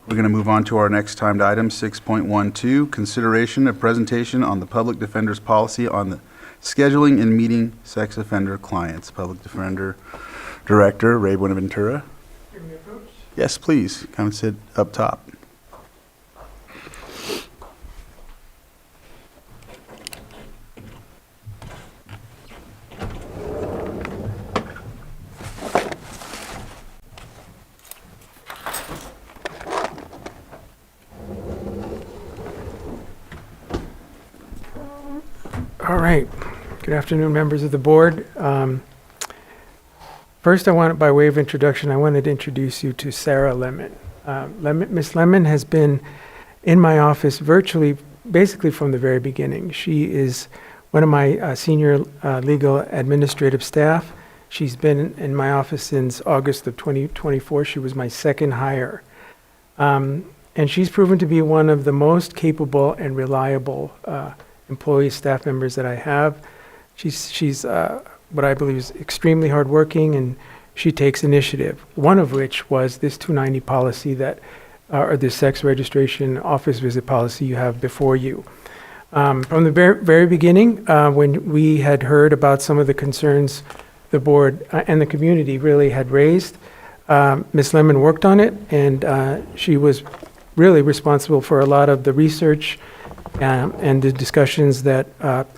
We're going to move on to our next timed item, 6.12, consideration of presentation on the Public Defender's policy on the scheduling and meeting sex offender clients. Public Defender Director Ray Buenaventura. Yes, please. Come and sit up top. All right. Good afternoon, members of the board. First, by way of introduction, I wanted to introduce you to Sarah Lemon. Miss Lemon has been in my office basically from the very beginning. She is one of my senior legal administrative staff. She's been in my office since August of 2024. She was my second hire. And she's proven to be one of the most capable and reliable employee staff members that I have. She's what I believe is extremely hardworking, and she takes initiative, one of which was this 290 policy or this sex registration office visit policy you have before you. From the very beginning, when we had heard about some of the concerns the board and the community really had raised, Ms. Lemon worked on it, and she was really responsible for a lot of the research and the discussions that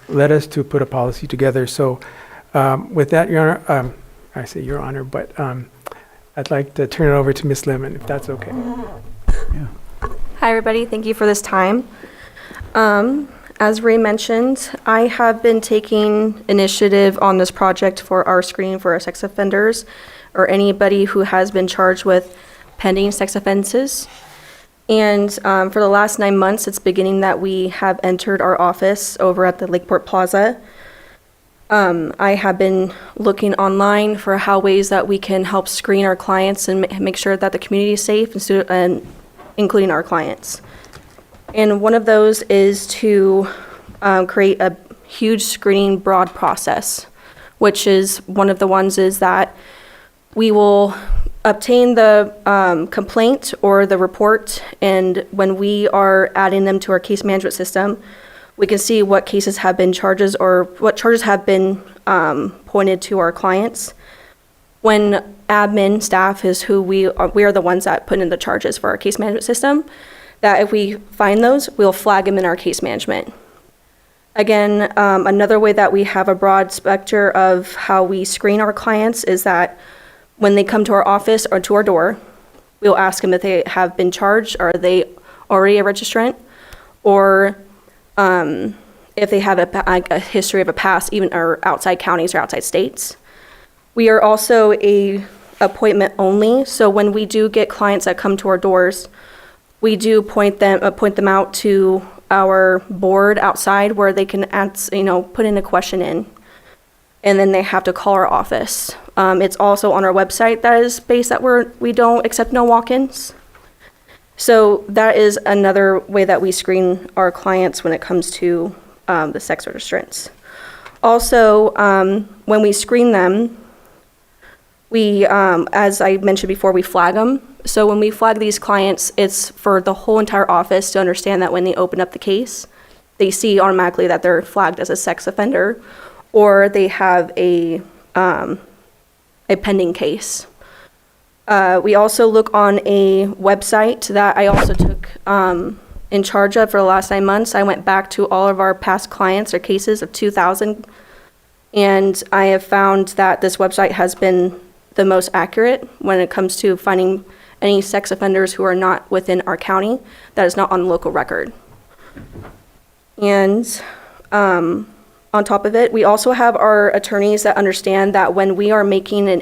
led us to put a policy together. So with that, Your Honor, I say Your Honor, but I'd like to turn it over to Ms. Lemon, if that's okay. Yeah. Hi, everybody. Thank you for this time. As Ray mentioned, I have been taking initiative on this project for our screening for our sex offenders or anybody who has been charged with pending sex offenses. And for the last 9 months, it's beginning that we have entered our office over at the Lakeport Plaza. I have been looking online for how ways that we can help screen our clients and make sure that the community is safe, and including our clients. And one of those is to create a huge screening broad process, which is one of the ones is that we will obtain the complaint or the report, and when we are adding them to our case management system, we can see what cases have been charges or what charges have been pointed to our clients. When admin staff is who we are the ones that put in the charges for our case management system, that if we find those, we'll flag them in our case management. Again, another way that we have a broad spectrum of how we screen our clients is that when they come to our office or to our door, we'll ask them if they have been charged, or are they already a registrant, or if they have a history of a past, even or outside counties or outside states. We are also a appointment only, so when we do get clients that come to our doors, we do point them out to our board outside where they can put in a question in, and then they have to call our office. It's also on our website that is based that we don't accept no walk-ins. So that is another way that we screen our clients when it comes to the sex registrants. Also, when we screen them, we, as I mentioned before, we flag them. So when we flag these clients, it's for the whole entire office to understand that when they open up the case, they see automatically that they're flagged as a sex offender, or they have a pending case. We also look on a website that I also took in charge of for the last 9 months. I went back to all of our past clients or cases of 2000, and I have found that this website has been the most accurate when it comes to finding any sex offenders who are not within our county that is not on the local record. And on top of it, we also have our attorneys that understand that when we are making an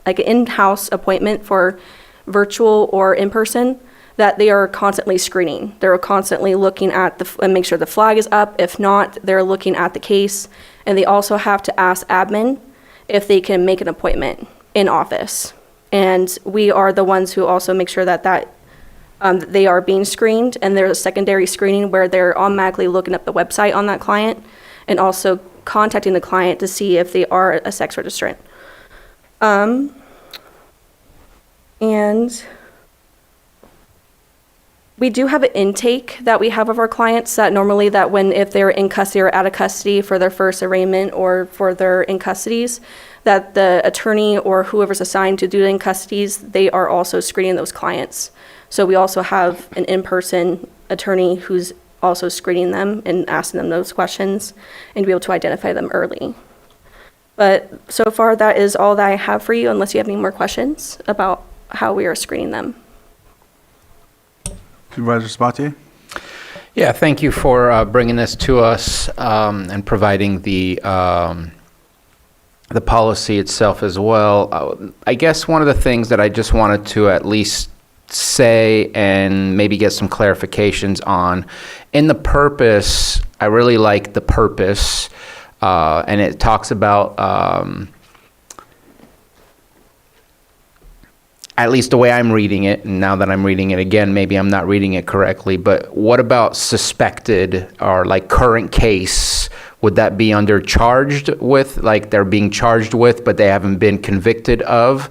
in-house appointment for virtual or in-person, that they are constantly screening. They're constantly looking at and make sure the flag is up. If not, they're looking at the case, and they also have to ask admin if they can make an appointment in office. And we are the ones who also make sure that they are being screened, and there's a secondary screening where they're automatically looking up the website on that client and also contacting the client to see if they are a sex registrant. And We do have an intake that we have of our clients that normally that if they're in custody or out of custody for their first arraignment or for their in custodies, that the attorney or whoever's assigned to do the in custodies, they are also screening those clients. So we also have an in-person attorney who's also screening them and asking them those questions and to be able to identify them early. But so far, that is all that I have for you, unless you have any more questions about how we are screening them. Supervisor Spatier? Yeah, thank you for bringing this to us and providing the policy itself as well. I guess one of the things that I just wanted to at least say and maybe get some clarifications on, in the purpose, I really like the purpose, and it talks about at least the way I'm reading it, and now that I'm reading it again, maybe I'm not reading it correctly, but what about suspected or like current case? Would that be under charged with, like they're being charged with, but they haven't been convicted of?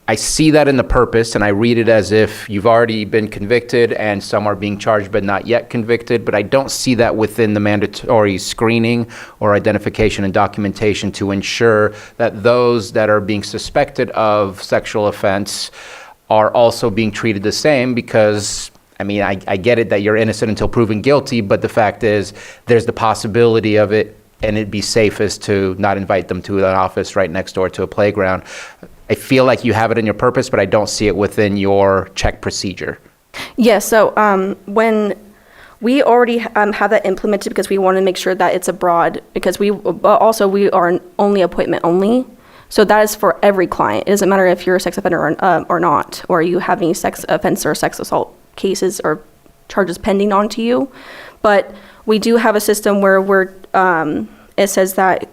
I see that in the purpose, and I read it as if you've already been convicted and some are being charged but not yet convicted, but I don't see that within the mandatory screening or identification and documentation to ensure that those that are being suspected of sexual offense are also being treated the same, because I mean, I get it that you're innocent until proven guilty, but the fact is there's the possibility of it, and it'd be safest to not invite them to an office right next door to a playground. I feel like you have it in your purpose, but I don't see it within your check procedure. Yes, so when we already have that implemented because we want to make sure that it's abroad, because we are only appointment only. So that is for every client. It doesn't matter if you're a sex offender or not, or you have any sex offense or sex assault cases or charges pending onto you. But we do have a system where it says that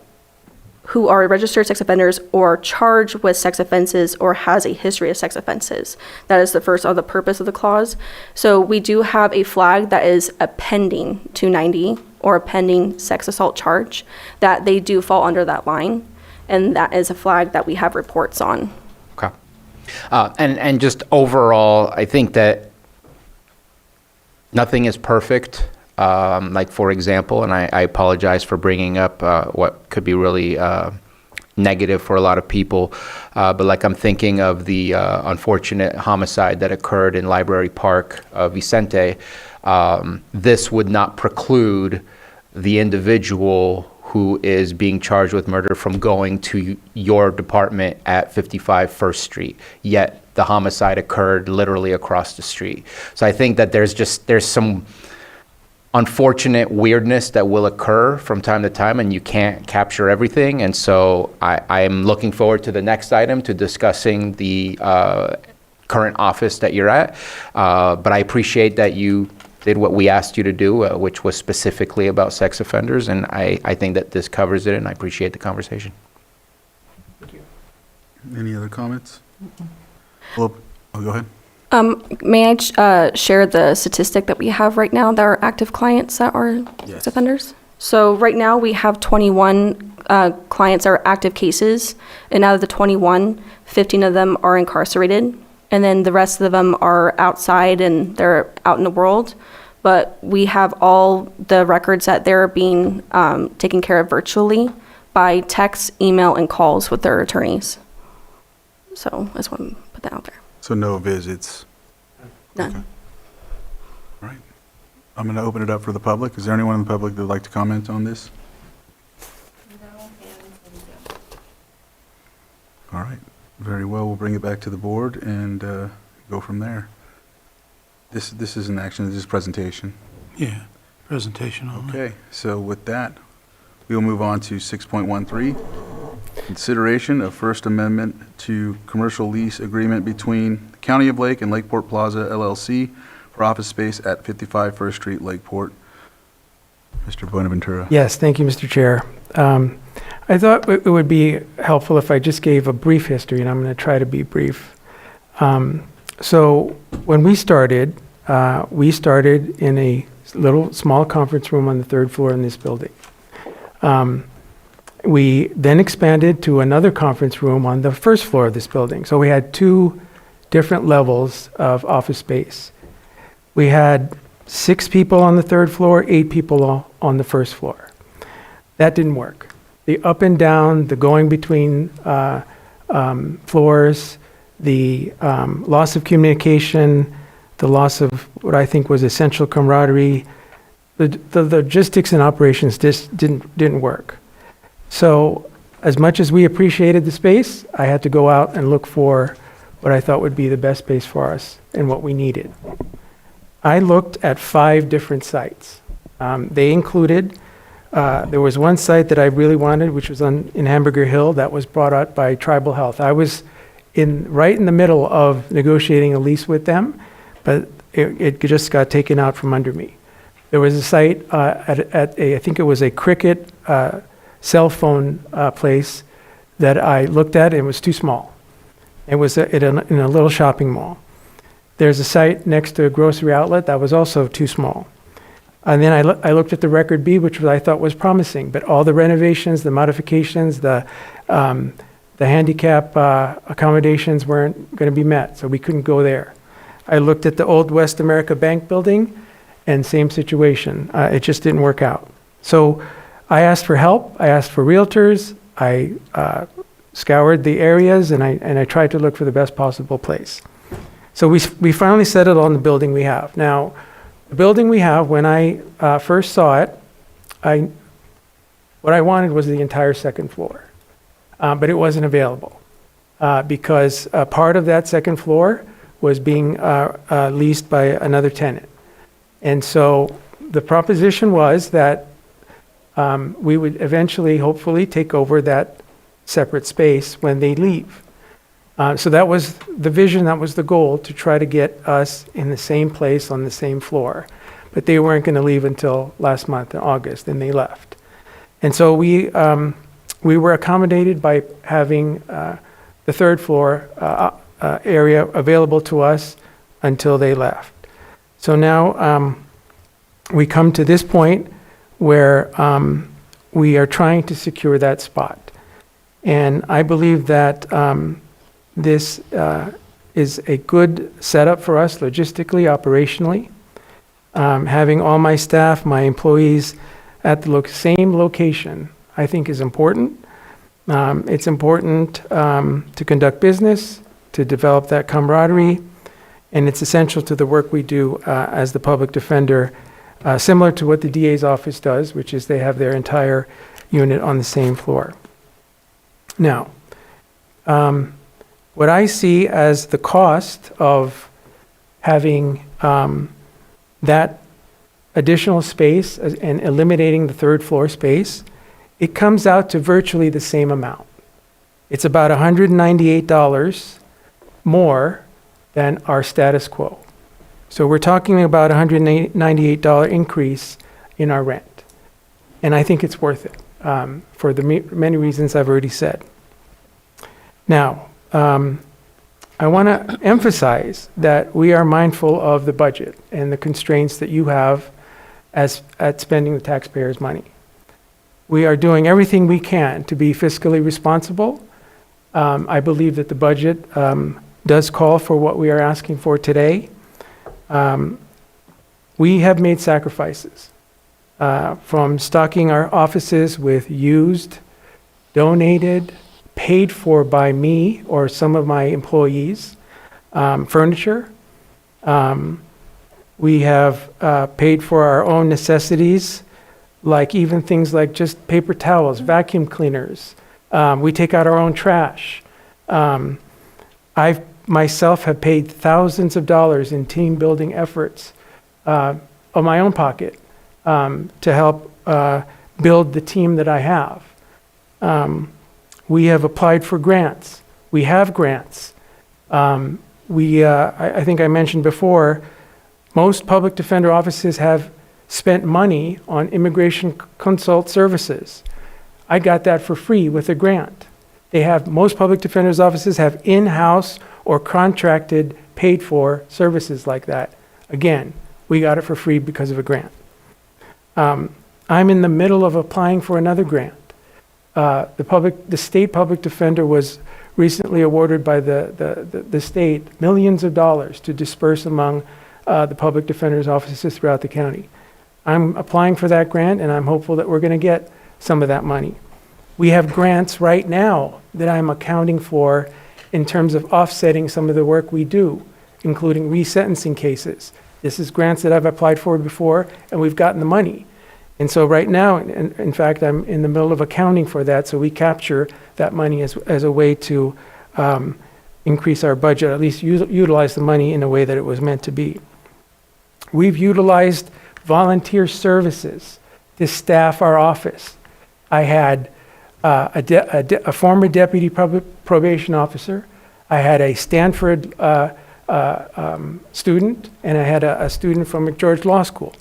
who are registered sex offenders or charged with sex offenses or has a history of sex offenses. That is the first or the purpose of the clause. So we do have a flag that is a pending 290 or a pending sex assault charge, that they do fall under that line. And that is a flag that we have reports on. Okay. And just overall, I think that nothing is perfect. Like, for example, and I apologize for bringing up what could be really negative for a lot of people, but like I'm thinking of the unfortunate homicide that occurred in Library Park, Vicente. This would not preclude the individual who is being charged with murder from going to your department at 55 First Street, yet the homicide occurred literally across the street. So I think that there's some unfortunate weirdness that will occur from time to time, and you can't capture everything. And so I am looking forward to the next item, to discussing the current office that you're at. But I appreciate that you did what we asked you to do, which was specifically about sex offenders. And I think that this covers it, and I appreciate the conversation. Thank you. Any other comments? Well, go ahead. May I share the statistic that we have right now that are active clients that are sex offenders? So right now we have 21 clients that are active cases, and out of the 21, 15 of them are incarcerated, and then the rest of them are outside and they're out in the world. But we have all the records that they're being taken care of virtually by text, email, and calls with their attorneys. So I just want to put that out there. So no visits? None. Okay. All right. I'm going to open it up for the public. Is there anyone in the public that would like to comment on this? All right. Very well. We'll bring it back to the board and go from there. This is an action. This is presentation. Yeah, presentation only. Okay. So with that, we'll move on to 6.13. Consideration of First Amendment to Commercial Lease Agreement between the County of Lake and Lakeport Plaza LLC for office space at 55 First Street, Lakeport. Mr. Buenaventura. Yes, thank you, Mr. Chair. I thought it would be helpful if I just gave a brief history, and I'm going to try to be brief. So when we started in a little small conference room on the third floor in this building. We then expanded to another conference room on the first floor of this building. So we had two different levels of office space. We had 6 people on the 3rd floor, 8 people on the 1st floor. That didn't work. The up and down, the going between floors, the loss of communication, the loss of what I think was essential camaraderie, the logistics and operations just didn't work. So as much as we appreciated the space, I had to go out and look for what I thought would be the best space for us and what we needed. I looked at 5 different sites. They included, there was one site that I really wanted, which was in Hamburger Hill, that was brought out by Tribal Health. I was right in the middle of negotiating a lease with them, but it just got taken out from under me. There was a site I think it was a Cricket cell phone place that I looked at, and it was too small. It was in a little shopping mall. There's a site next to a grocery outlet that was also too small. And then I looked at the Record B, which I thought was promising, but all the renovations, the modifications, the handicap accommodations weren't going to be met, so we couldn't go there. I looked at the old West America Bank building, and same situation. It just didn't work out. So I asked for help. I asked for realtors. I scoured the areas, and I tried to look for the best possible place. So we finally settled on the building we have. Now, the building we have, when I first saw it, what I wanted was the entire 2nd floor. But it wasn't available because part of that 2nd floor was being leased by another tenant. And so the proposition was that we would eventually, hopefully, take over that separate space when they leave. So that was the vision, that was the goal, to try to get us in the same place on the same floor. But they weren't going to leave until last month in August, and they left. And so we were accommodated by having the 3rd floor area available to us until they left. So now we come to this point where we are trying to secure that spot. And I believe that this is a good setup for us logistically, operationally. Having all my staff, my employees at the same location, I think is important. It's important to conduct business, to develop that camaraderie, and it's essential to the work we do as the public defender, similar to what the DA's office does, which is they have their entire unit on the same floor. Now, what I see as the cost of having that additional space and eliminating the 3rd floor space, it comes out to virtually the same amount. It's about $198 more than our status quo. So we're talking about $198 increase in our rent. And I think it's worth it for the many reasons I've already said. Now, I want to emphasize that we are mindful of the budget and the constraints that you have at spending the taxpayers' money. We are doing everything we can to be fiscally responsible. I believe that the budget does call for what we are asking for today. We have made sacrifices from stocking our offices with used, donated, paid for by me or some of my employees, furniture. We have paid for our own necessities, like even things like just paper towels, vacuum cleaners. We take out our own trash. I myself have paid thousands of dollars in team building efforts of my own pocket to help build the team that I have. We have applied for grants. We have grants. I think I mentioned before, most public defender offices have spent money on immigration consult services. I got that for free with a grant. Most public defenders offices have in-house or contracted, paid for services like that. Again, we got it for free because of a grant. I'm in the middle of applying for another grant. The state public defender was recently awarded by the state millions of dollars to disperse among the public defender's offices throughout the county. I'm applying for that grant, and I'm hopeful that we're going to get some of that money. We have grants right now that I'm accounting for in terms of offsetting some of the work we do, including resentencing cases. This is grants that I've applied for before, and we've gotten the money. And so right now, in fact, I'm in the middle of accounting for that, so we capture that money as a way to increase our budget, at least utilize the money in a way that it was meant to be. We've utilized volunteer services to staff our office. I had a former deputy probation officer, I had a Stanford student, and I had a student from McGeorge Law School.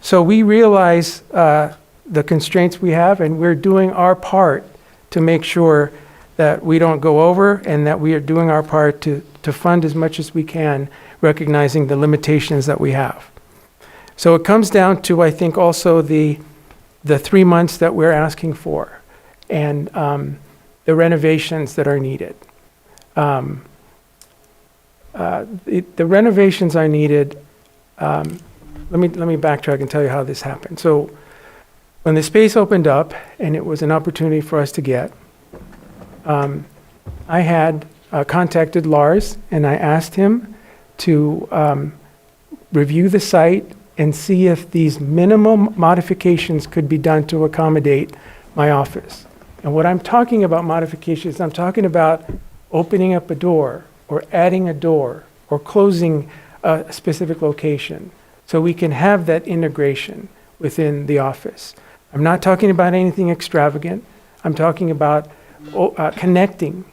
So we realize the constraints we have, and we're doing our part to make sure that we don't go over and that we are doing our part to fund as much as we can, recognizing the limitations that we have. So it comes down to, I think, also the 3 months that we're asking for and the renovations that are needed. The renovations are needed. Let me backtrack and tell you how this happened. So when the space opened up and it was an opportunity for us to get, I had contacted Lars and I asked him to review the site and see if these minimum modifications could be done to accommodate my office. And what I'm talking about modifications, I'm talking about opening up a door or adding a door or closing a specific location so we can have that integration within the office. I'm not talking about anything extravagant. I'm talking about connecting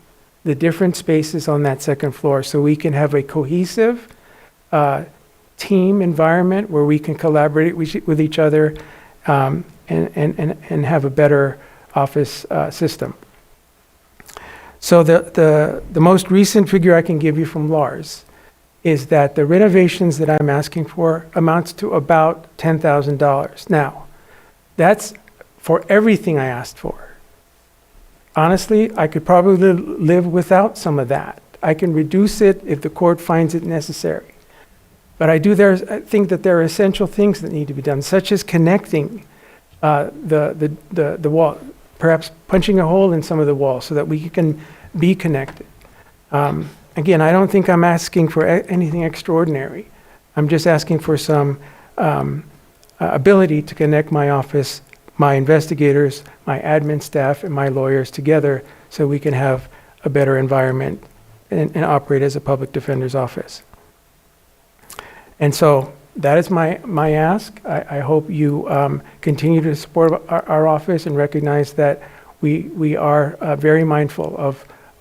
the different spaces on that second floor so we can have a cohesive team environment where we can collaborate with each other and have a better office system. So the most recent figure I can give you from Lars is that the renovations that I'm asking for amounts to about $10,000. Now, that's for everything I asked for. Honestly, I could probably live without some of that. I can reduce it if the court finds it necessary. But I think that there are essential things that need to be done, such as connecting the wall, perhaps punching a hole in some of the walls so that we can be connected. Again, I don't think I'm asking for anything extraordinary. I'm just asking for some ability to connect my office, my investigators, my admin staff, and my lawyers together so we can have a better environment and operate as a public defender's office. And so that is my ask. I hope you continue to support our office and recognize that we are very mindful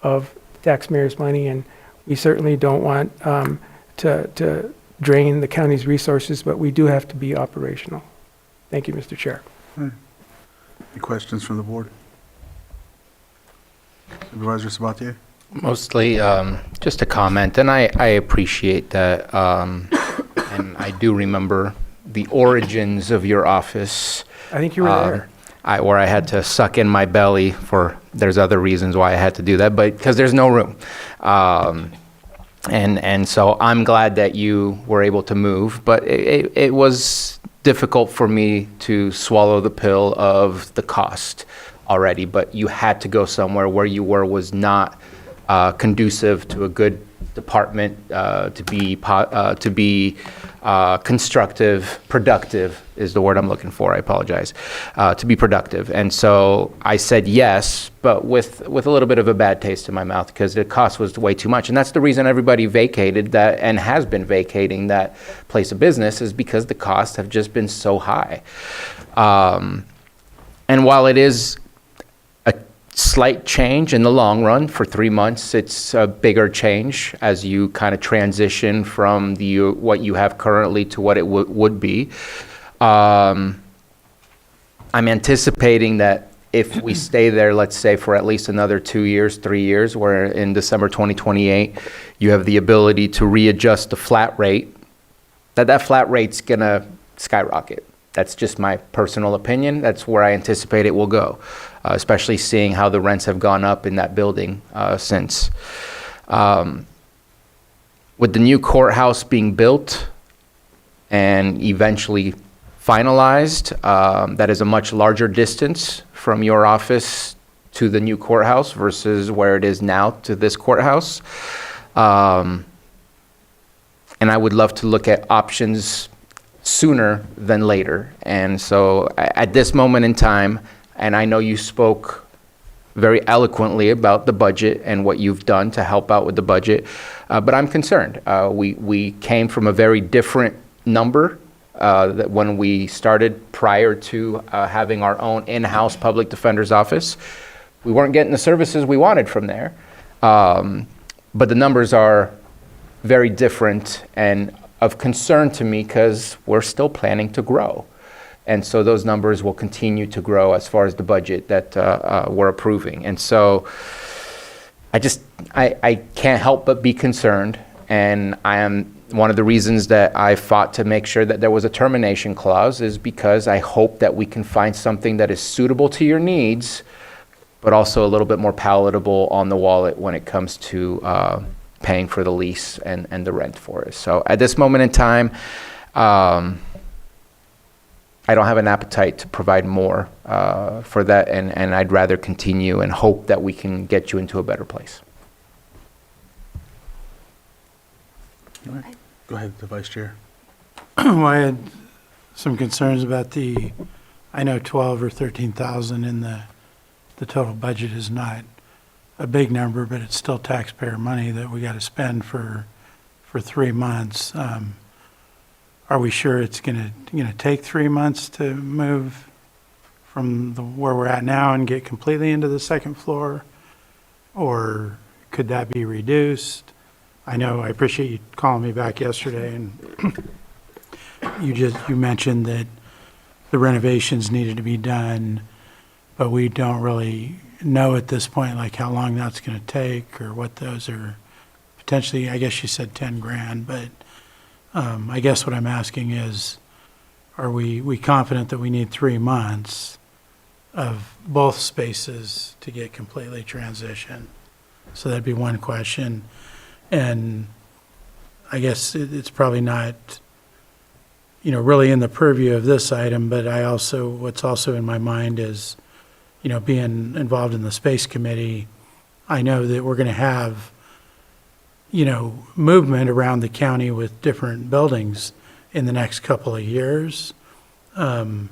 of taxpayers' money, and we certainly don't want to drain the county's resources, but we do have to be operational. Thank you, Mr. Chair. Any questions from the board? Supervisor Sabatier? Mostly just a comment, and I appreciate that. And I do remember the origins of your office. I think you were there. Where I had to suck in my belly there's other reasons why I had to do that, but because there's no room. And so I'm glad that you were able to move, but it was difficult for me to swallow the pill of the cost already, but you had to go somewhere. Where you were was not conducive to a good department to be constructive, productive is the word I'm looking for. I apologize. To be productive, and so I said yes, but with a little bit of a bad taste in my mouth because the cost was way too much, and that's the reason everybody vacated that and has been vacating that place of business is because the costs have just been so high. And while it is slight change in the long run for 3 months, it's a bigger change as you kind of transition from what you have currently to what it would be. I'm anticipating that if we stay there, let's say for at least another 2 years, 3 years, where in December 2028 you have the ability to readjust the flat rate, that flat rate's gonna skyrocket. That's just my personal opinion. That's where I anticipate it will go, especially seeing how the rents have gone up in that building since. with the new courthouse being built and eventually finalized, that is a much larger distance from your office to the new courthouse versus where it is now to this courthouse. And I would love to look at options sooner than later. And so at this moment in time, and I know you spoke very eloquently about the budget and what you've done to help out with the budget, but I'm concerned. We came from a very different number that when we started prior to having our own in-house public defender's office. We weren't getting the services we wanted from there, but the numbers are very different and of concern to me because we're still planning to grow. And so those numbers will continue to grow as far as the budget that we're approving. And so I can't help but be concerned. And one of the reasons that I fought to make sure that there was a termination clause is because I hope that we can find something that is suitable to your needs, but also a little bit more palatable on the wallet when it comes to paying for the lease and the rent for it. So at this moment in time, I don't have an appetite to provide more for that, and I'd rather continue and hope that we can get you into a better place. Go ahead, the Vice Chair. Well, I had some concerns about I know 12 or 13,000 in the total budget is not a big number, but it's still taxpayer money that we got to spend for 3 months. Are we sure it's going to take 3 months to move from where we're at now and get completely into the second floor? Or could that be reduced? I know, I appreciate you calling me back yesterday, and you mentioned that the renovations needed to be done, but we don't really know at this point, like how long that's going to take or what those are potentially. I guess you said 10 grand, but I guess what I'm asking is, are we confident that we need 3 months of both spaces to get completely transitioned? So that'd be one question. And I guess it's probably not, really in the purview of this item, but what's also in my mind is, being involved in the space committee, I know that we're going to have, movement around the county with different buildings in the next couple of years. And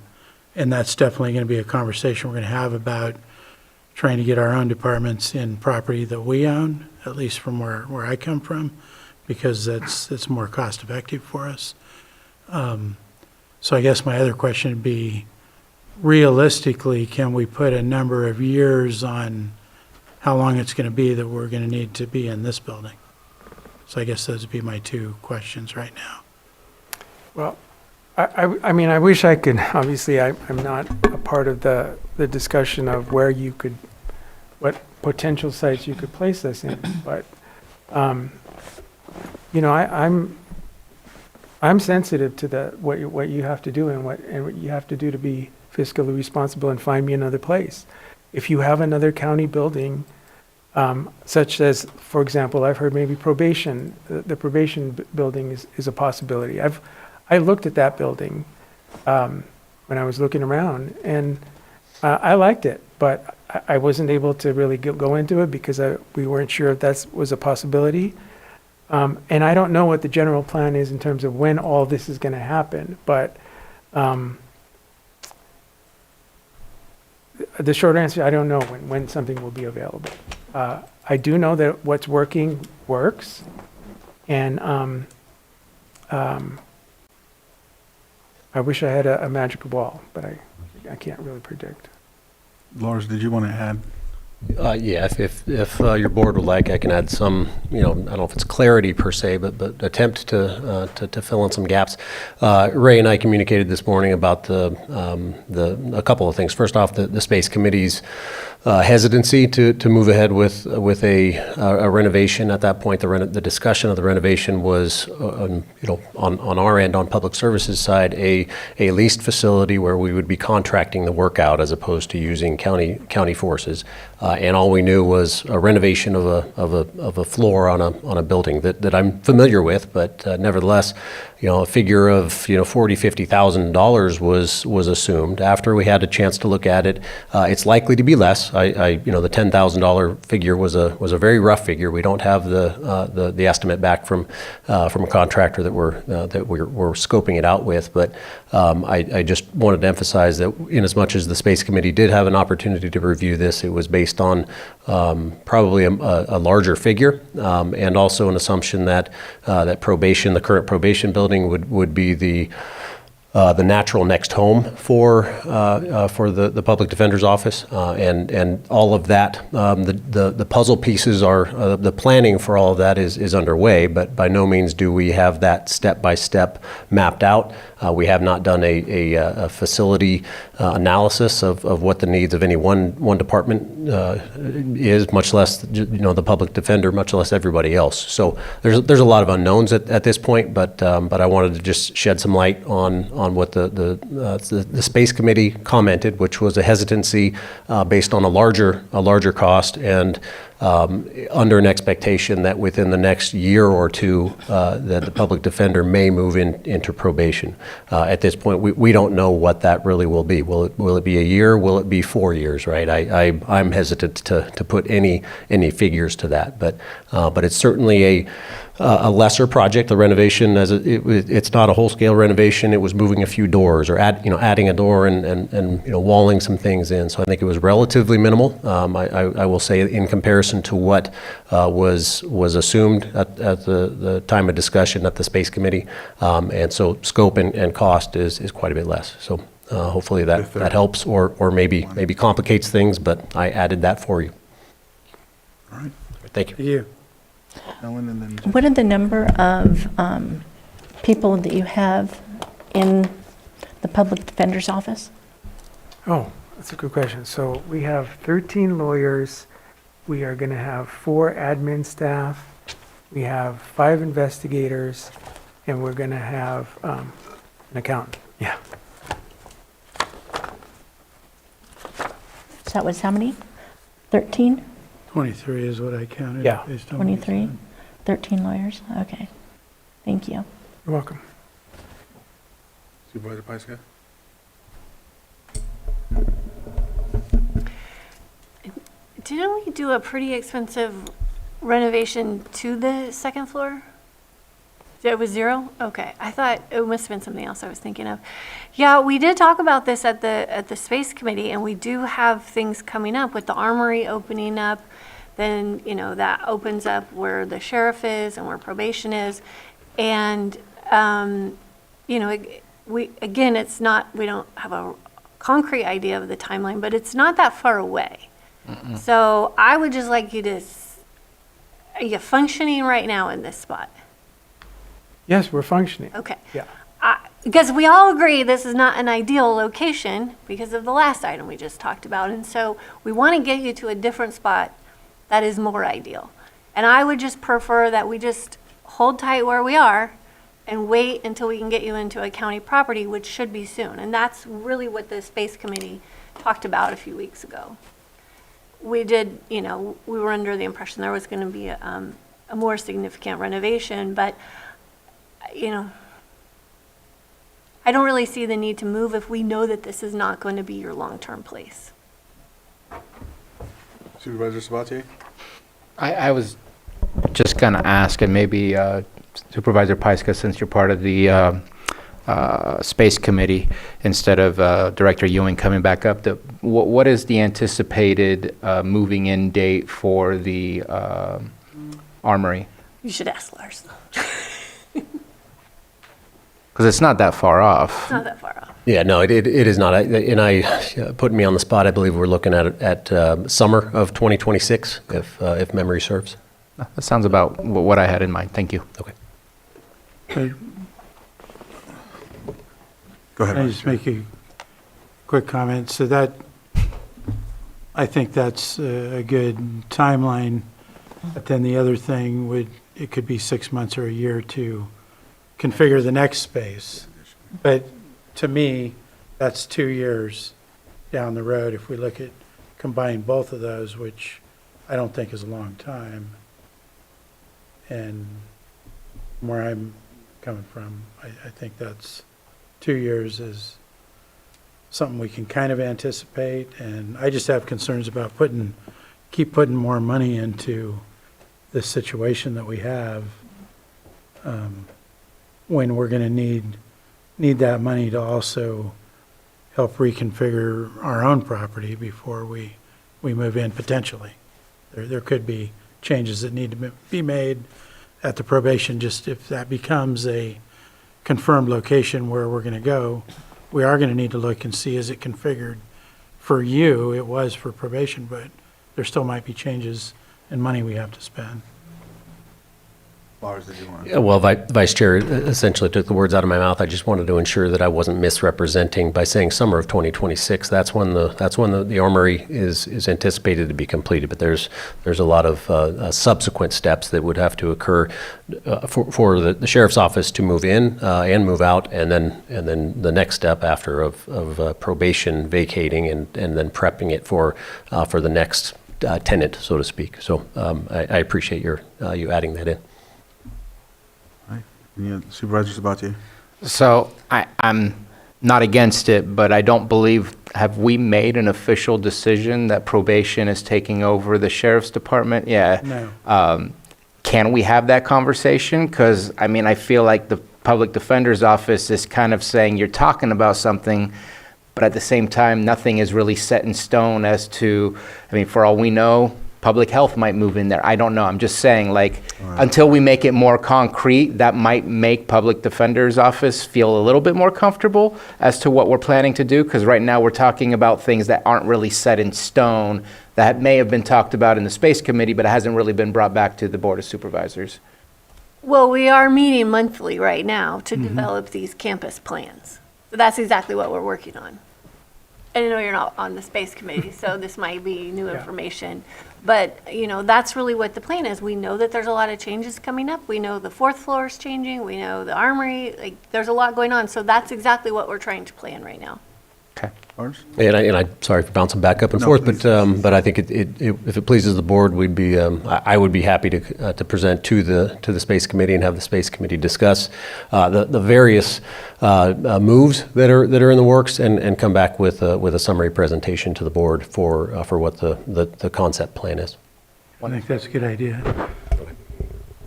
that's definitely going to be a conversation we're going to have about trying to get our own departments in property that we own, at least from where I come from, because it's more cost effective for us. So I guess my other question would be, realistically, can we put a number of years on how long it's going to be that we're going to need to be in this building? So I guess those would be my 2 questions right now. Well, I mean, I wish I could, obviously, I'm not a part of the discussion of what potential sites you could place us in, but, I'm sensitive to what you have to do and what you have to do to be fiscally responsible and find me another place. If you have another county building, such as, for example, I've heard maybe probation, the probation building is a possibility. I looked at that building when I was looking around, and I liked it, but I wasn't able to really go into it because we weren't sure if that was a possibility. And I don't know what the general plan is in terms of when all this is going to happen, but the short answer, I don't know when something will be available. I do know that what's working works, and I wish I had a magic ball, but I can't really predict. Lars, did you want to add? Yeah, if your board would like, I can add some, I don't know if it's clarity per se, but attempt to fill in some gaps. Ray and I communicated this morning about a couple of things. First off, the space committee's hesitancy to move ahead with a renovation. At that point, the discussion of the renovation was, on our end, on public services side, a leased facility where we would be contracting the work out as opposed to using county forces. and all we knew was a renovation of a floor on a building that I'm familiar with, but nevertheless, a figure of $40,000-$50,000 was assumed. After we had a chance to look at it, it's likely to be less. The $10,000 figure was a very rough figure. We don't have the estimate back from a contractor that we're scoping it out with, but I just wanted to emphasize that in as much as the Space Committee did have an opportunity to review this, it was based on probably a larger figure, and also an assumption that the current probation building would be the natural next home for the public defender's office, and all of that. The puzzle pieces are the planning for all of that is underway, but by no means do we have that step by step mapped out. We have not done a facility analysis of what the needs of any one department is, much less the public defender, much less everybody else. So there's a lot of unknowns at this point, but I wanted to just shed some light on what the Space Committee commented, which was a hesitancy based on a larger cost, and under an expectation that within the next year or two that the public defender may move into probation. At this point, we don't know what that really will be. Will it be a year? Will it be 4 years? Right? I'm hesitant to put any figures to that, but it's certainly a lesser project. The renovation, it's not a whole-scale renovation. It was moving a few doors or adding a door and walling some things in. So I think it was relatively minimal. I will say in comparison to what was assumed at the time of discussion at the Space Committee, and so scope and cost is quite a bit less. So hopefully that helps or maybe complicates things, but I added that for you. All right. Thank you. Thank you. Ellen, and then What are the number of people that you have in the public defender's office? Oh, that's a good question. So we have 13 lawyers. We are going to have 4 admin staff. We have 5 investigators, and we're going to have an accountant. Yeah. So that was how many? 13? 23 is what I counted. Yeah. based on what you 23? said. 13 lawyers? Okay. Thank you. You're welcome. Supervisor Pyska? Didn't we do a pretty expensive renovation to the second floor? It was 0? Okay, I thought it must have been something else I was thinking of. Yeah, we did talk about this at the Space Committee, and we do have things coming up with the armory opening up. Then, that opens up where the sheriff is and where probation is. And, it's not, we don't have a concrete idea of the timeline, but it's not that far away. So I would just like you to, are you functioning right now in this spot? Yes, we're functioning. Okay. Yeah. Because we all agree this is not an ideal location because of the last item we just talked about. And so we want to get you to a different spot that is more ideal. And I would just prefer that we just hold tight where we are and wait until we can get you into a county property, which should be soon. And that's really what the Space Committee talked about a few weeks ago. We did, we were under the impression there was going to be a more significant renovation, but, I don't really see the need to move if we know that this is not going to be your long-term place. Supervisor Sabatier? I was just going to ask, and maybe Supervisor Pyska, since you're part of the Space Committee, instead of Director Ewing coming back up, what is the anticipated moving in date for the armory? You should ask Lars. Because it's not that far off. It's not that far off. Yeah, no, it is not. Putting me on the spot, I believe we're looking at summer of 2026, if memory serves. That sounds about what I had in mind. Thank you. Okay. Okay, Go ahead. Can I just make a quick comment? So I think that's a good timeline. But then the other thing it could be 6 months or a year to configure the next space. But to me, that's 2 years down the road if we look at combine both of those, which I don't think is a long time. And from where I'm coming from, I think that's 2 years is something we can kind of anticipate. And I just have concerns about keep putting more money into this situation that we have, when we're going to need that money to also help reconfigure our own property before we move in potentially. There could be changes that need to be made at the probation, just if that becomes a confirmed location where we're going to go, we are going to need to look and see, is it configured for you? It was for probation, but there still might be changes in money we have to spend. Lars, did you want to? Yeah, well, Vice Chair essentially took the words out of my mouth. I just wanted to ensure that I wasn't misrepresenting by saying summer of 2026. That's when the armory is anticipated to be completed. But there's a lot of subsequent steps that would have to occur for the sheriff's office to move in and move out, and then the next step after of probation vacating and then prepping it for the next tenant, so to speak. So I appreciate you adding that in. Yeah, Supervisor Sabatier? So I'm not against it, but I don't believe, have we made an official decision that probation is taking over the sheriff's department? Yeah. No. Can we have that conversation? Because, I mean, I feel like the public defender's office is kind of saying you're talking about something, but at the same time, nothing is really set in stone as to, I mean, for all we know, public health might move in there. I don't know. I'm just saying, like, until we make it more concrete, that might make public defender's office feel a little bit more comfortable as to what we're planning to do. Because right now we're talking about things that aren't really set in stone, that may have been talked about in the space committee, but it hasn't really been brought back to the Board of Supervisors. Well, we are meeting monthly right now to develop these campus plans. So that's exactly what we're working on. And I know you're not on the space committee, so this might be new information. But, that's really what the plan is. We know that there's a lot of changes coming up. We know the fourth floor is changing. We know the armory, there's a lot going on. So that's exactly what we're trying to plan right now. Okay. Lars? And I sorry for bouncing back up and No, forth, please. but I think if it pleases the board, we'd be I would be happy to present to the space committee and have the space committee discuss the various moves that are in the works and come back with a summary presentation to the board for what the concept plan is. I think that's a good idea.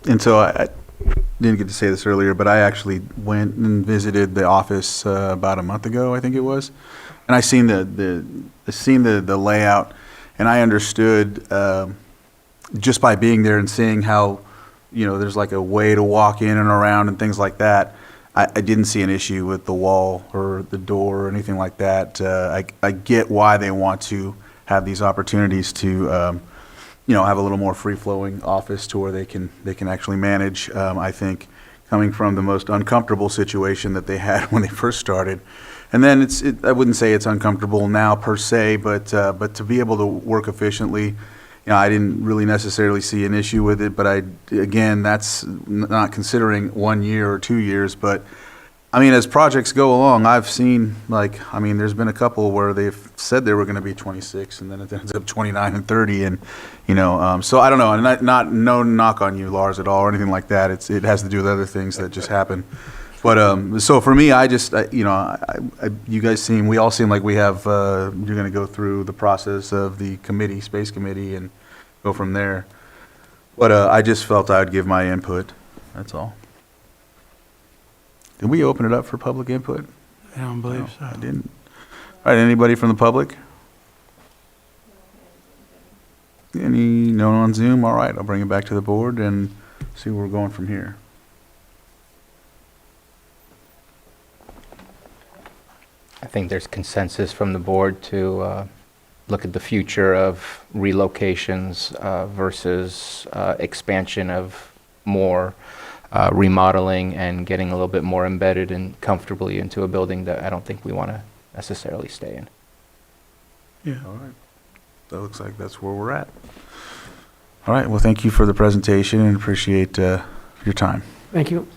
And so I didn't get to say this earlier, but I actually went and visited the office about a month ago, I think it was. And I seen the layout, and I understood just by being there and seeing how, there's like a way to walk in and around and things like that. I didn't see an issue with the wall or the door or anything like that. I get why they want to have these opportunities to, have a little more free-flowing office to where they can actually manage. I think coming from the most uncomfortable situation that they had when they first started. And then I wouldn't say it's uncomfortable now per se, but to be able to work efficiently, I didn't really necessarily see an issue with it. But again, that's not considering 1 year or 2 years. But I mean, as projects go along, I've seen there's been a couple where they've said they were going to be 26, and then it ends up 29 and 30, and so I don't know. And no knock on you, Lars, at all or anything like that. It has to do with other things that just happen. But so for me, you guys we all seem like we have, you're going to go through the process of the space committee, and go from there. But I just felt I would give my input. That's all. Did we open it up for public input? I don't believe No, so. I didn't. All right, anybody from the public? No one on Zoom? All right, I'll bring it back to the board and see where we're going from here. I think there's consensus from the board to look at the future of relocations versus expansion of more remodeling and getting a little bit more embedded and comfortably into a building that I don't think we want to necessarily stay in. Yeah. All right. That looks like that's where we're at. All right, well, thank you for the presentation and appreciate your time. Thank you.